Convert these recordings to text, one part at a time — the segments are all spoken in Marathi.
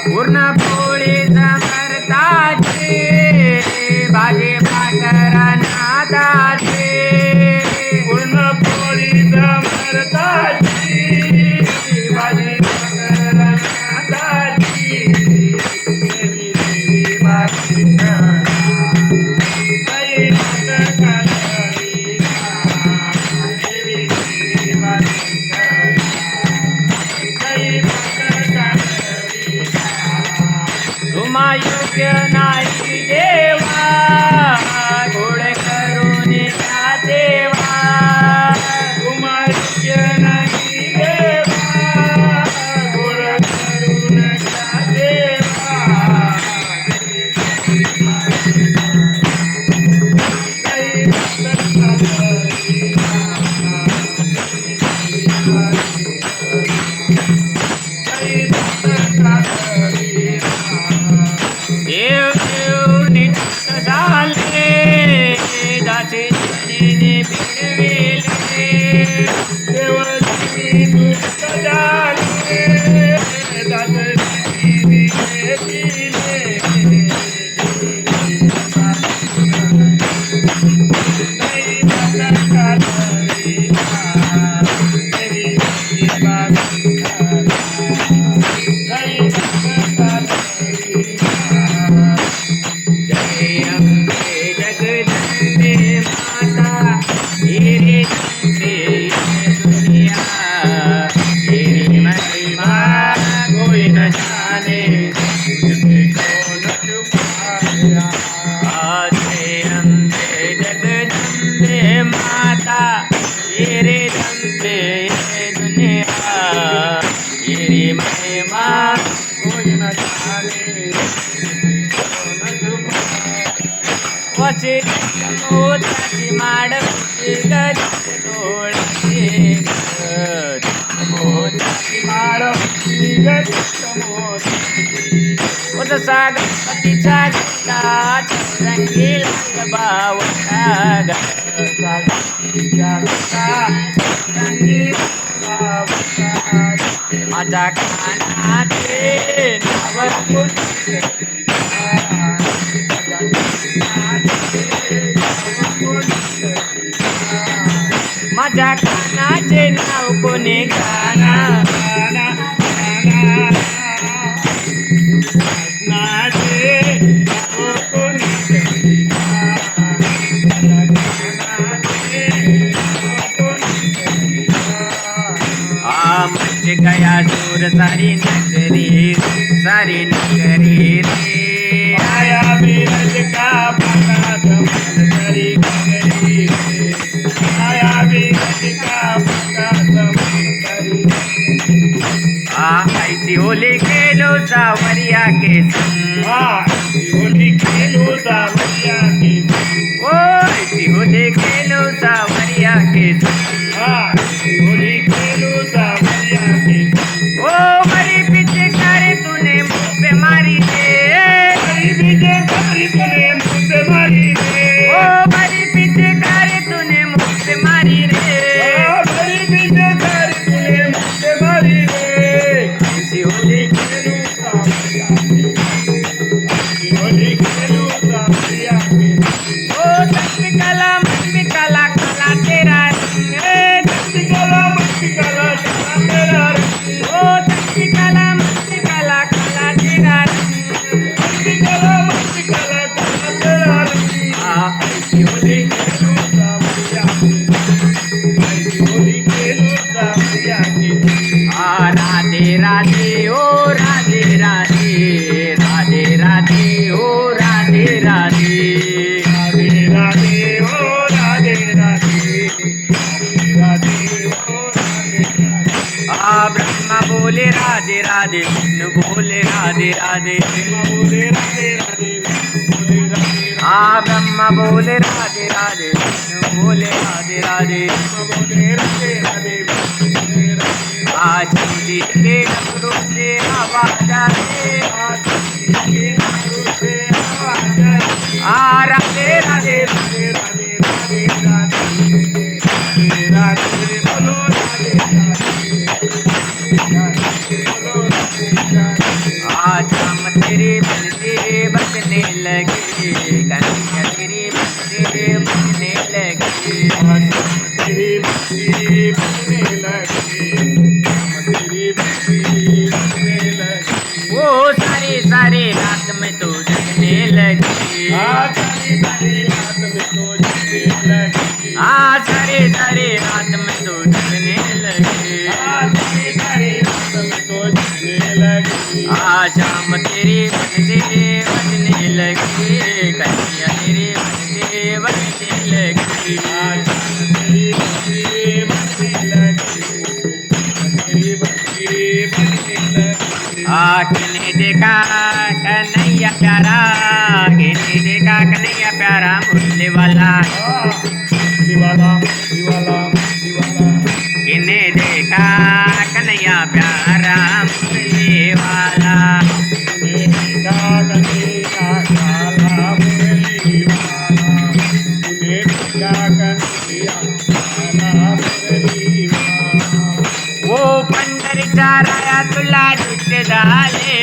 पूर्ण पोळीचा भरताचे भाजी भाकर नादाचे पूर्ण पोळीचा भरताची भाजी भाकर नादाची देवी देवी भाजी काही नाटकाली देवी देवी भाजी काही नाटकाली तुम्हा योग्य नाही देवा गोड करून त्या देवा कुमार्य नाही देवा गोड करून त्या देवा काही देव देव नित्य झाले दाचे जनीने बिडविले देवची दुष्ट झाले दासरी दिले जय अम्बे जगदम्बे माता तेरे जन्मे दुनिया तेरी महिमा कोई न जाने तुझे कौन छुपाया जय अम्बे जगदम्बे माता तेरे जन्मे दुनिया तेरी महिमा कोई न जाने तुझे कौन छुपाया वचे मोताची माड डोळ्याचे मोताची मारती गती जसा गणपतीचा गीता रंगी लाल बावटा माझ्या कानाचे नाव माझ्या कानाचे नाव कोणी गाना म्हणजे गया सूर सारी नगरी रे आया बीरज का पकात मन करी करी आया बीरज का पकात मन करी आईची होली केलो सावरिया के संग होली खेलो सावरिया की ओ आईची होली केलो सावरिया के संग होली खेलो सावरिया की ओ मरी पीछे करे तूने मुँह पे मारी रे बीजे कारी तूने मुँह पे मारी रे ओ मरी पीछे करे तूने मुँह पे मारी रे बीजे कारी तूने मुँह पे मारी रे ऐसी होली खेलो सावरिया की होली खेलो सावरिया की ओ तस्मिकला मस्मिकला कला तेरा रंग कला तेरा रंग ओ तस्मिकला मस्मिकला कला तेरा रंग कला तेरा रंग ऐसी होली खेलो सावरिया की होली खेलो सावरिया की राधे राधे ओ राधे राधे राधे राधे ओ राधे राधे राधे राधे ओ राधे राधे राधे ओ राधे राधे ब्रह्मा बोले राधे राधे विष्णु बोले राधे राधे बोले राधे राधे बोले राधे ब्रह्मा बोले राधे राधे विष्णु बोले राधे राधे बोले राधे राधे बोले राधे चंदी के डमरू से आवाज आए राधे राधे राधे राधे राधे राधे तेरी भक्ति बनने लगी, तेरी भक्ति बनने लगी। वो सारी सारी रात में तो जगने लगी। सारी सारी रात में तो जगने लगी। सारी सारी रात में तो जगने लगी। सारी सारी रात में तो जगने लगी। शाम तेरी बजने लगी, कन्हैया तेरी बजने लगी। तेरी भक्ति बनने लगी, तेरी भक्ति बनने लगी। किने देखा कन्हैया प्यारा, किने देखा कन्हैया प्यारा मुरली वाला। दीवाला दीवाला दीवाला। किने देखा कन्हैया प्यारा मुरली वाला। देखा कन्हैया काला मुरली वाला, देखा कन्हैया काला मुरली वाला। वो पंढरीचा राया तुला दुष्ट झाले,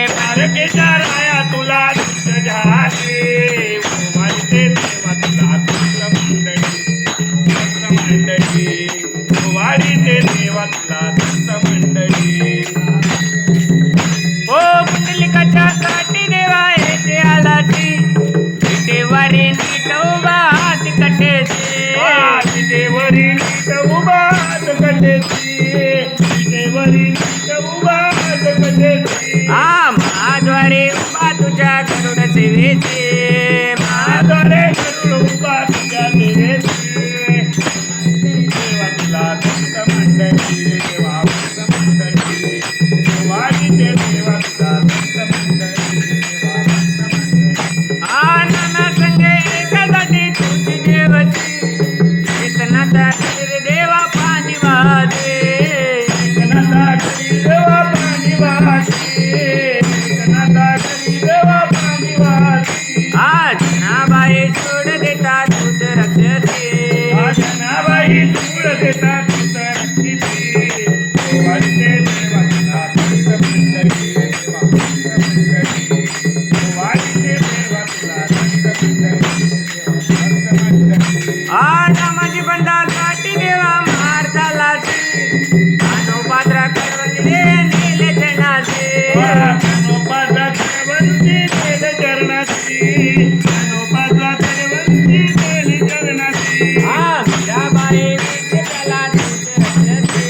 पालखीच्या राया तुला दुष्ट झाले, वाढते देवा तुला दुष्ट मंडळी, वाढीते देवा तुला दुष्ट मंडळी. ओ पुंडलिकाच्या काठी देवा येते आलाची, विटेवरी नीट उभा हात कटेचे. विटेवरी नीट उभा कटेची, विटेवरी नीट उभा कटेची. महाद्वारे उभा तुझ्या गरुड सेवेचे, महाद्वारे गरुड उभा तुझ्या सेवेचे. देवा तुला दुष्ट मंडळी, देवा दुष्ट मंडळी, वाढीते देवा तुला दुष्ट मंडळी, देवा दुष्ट मंडळी. नाना संगे एकासाठी तुझी देवची, वेतनाचा रे देवा पाणी वादे. कनाता करी देवा पाणी वाहते, कनाता करी देवा पाणी वाहते. जनाबाई सोड देता तुझ रक्षते, जनाबाई सूड देता तुझ रक्षिते. वाढते देवा तुला दुष्ट मंडळी, देवा दुष्ट मंडळी, वाढते देवा तुला दुष्ट मंडळी, देवा दुष्ट मंडळी. माझी बंधासाठी देवा मार झाला, पात्रा करवले नेले जनाचे. कानोपाचा करवंती नेल चरणाची, कानोपाचा करवंती नेल चरणाची. मीराबाई बीच त्याला तुझ रक्षते,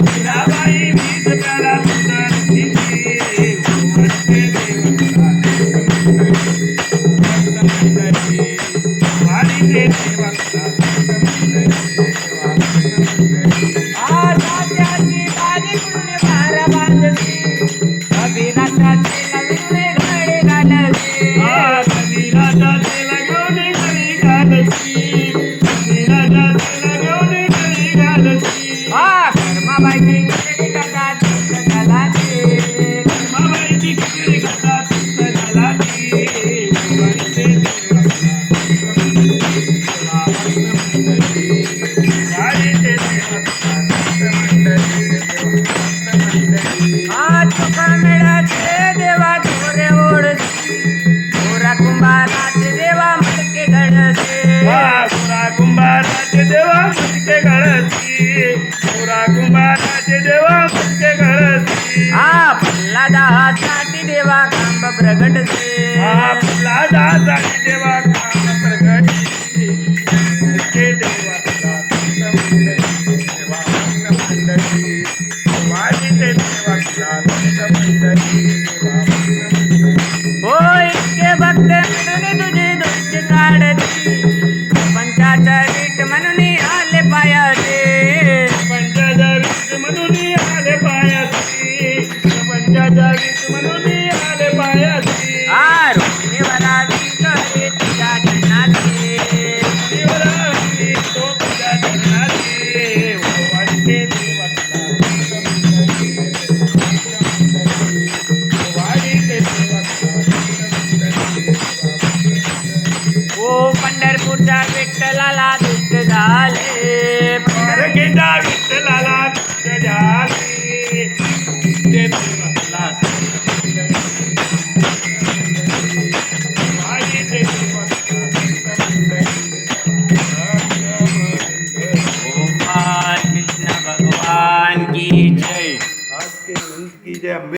मीराबाई बीज प्याला तुझ रक्षिते. वाढते देवा तुला दुष्ट मंडळी, वाढीते देवा तुला दुष्ट मंडळी, देवा दुष्ट मंडळी. त्याची बाजी कुठे भार बांधली, अभिराजाची नवीन घडे घालते. कबीराच्या तेला घेऊन घरी घालती, कबीराच्या तेला घेऊन घरी घालती. कर्माबाईची खिचडी कथा तुझ घालाते, मामाईची खिचडी कथा तुझ घालाती. वाढते देवा तुला दुष्ट मंडळी, देवा दुष्ट मंडळी, वाढते देवा तुला दुष्ट मंडळी, देवा दुष्ट मंडळी. तुका मिळाचे देवा थोरे ओढती, थोरा कुंभाराचे देवा मडके घडते. पुरा कुंभाराचे देवा मटके घडती, पुरा कुंभाराचे देवा मटके घडती. प्रल्हादासाठी देवा खांब प्रगटते, प्रल्हादासाठी देवा काम प्रगटी. वाढते देवा तुला दुष्ट मंडळी, देवा दुष्ट मंडळी, वाढते देवा तुला दुष्ट मंडळी, देवा दुष्ट मंडळी. हो इतके भक्त म्हणून तुझी दुष्ट काढती, पंचाचा रीट म्हणून आले पायाचे. पंचाच्या वीज म्हणून आले पायाची, पंचाच्या वीज म्हणून आले पायाची. रोहिणीवरा वीट रे तुझ्या जनाचे, शिवरात्री तो तुझ्या जगनाचे. वाढते देवा तुला दुष्ट मंडळी, दुष्ट मंडळी, वाढते देवा तुला दुष्ट मंडळी, मंडळी. ओ पंढरपूरच्या विठ्ठलाला दुष्ट झाले, पालखीच्या विठ्ठलाला दुष्ट झाले. ते देवा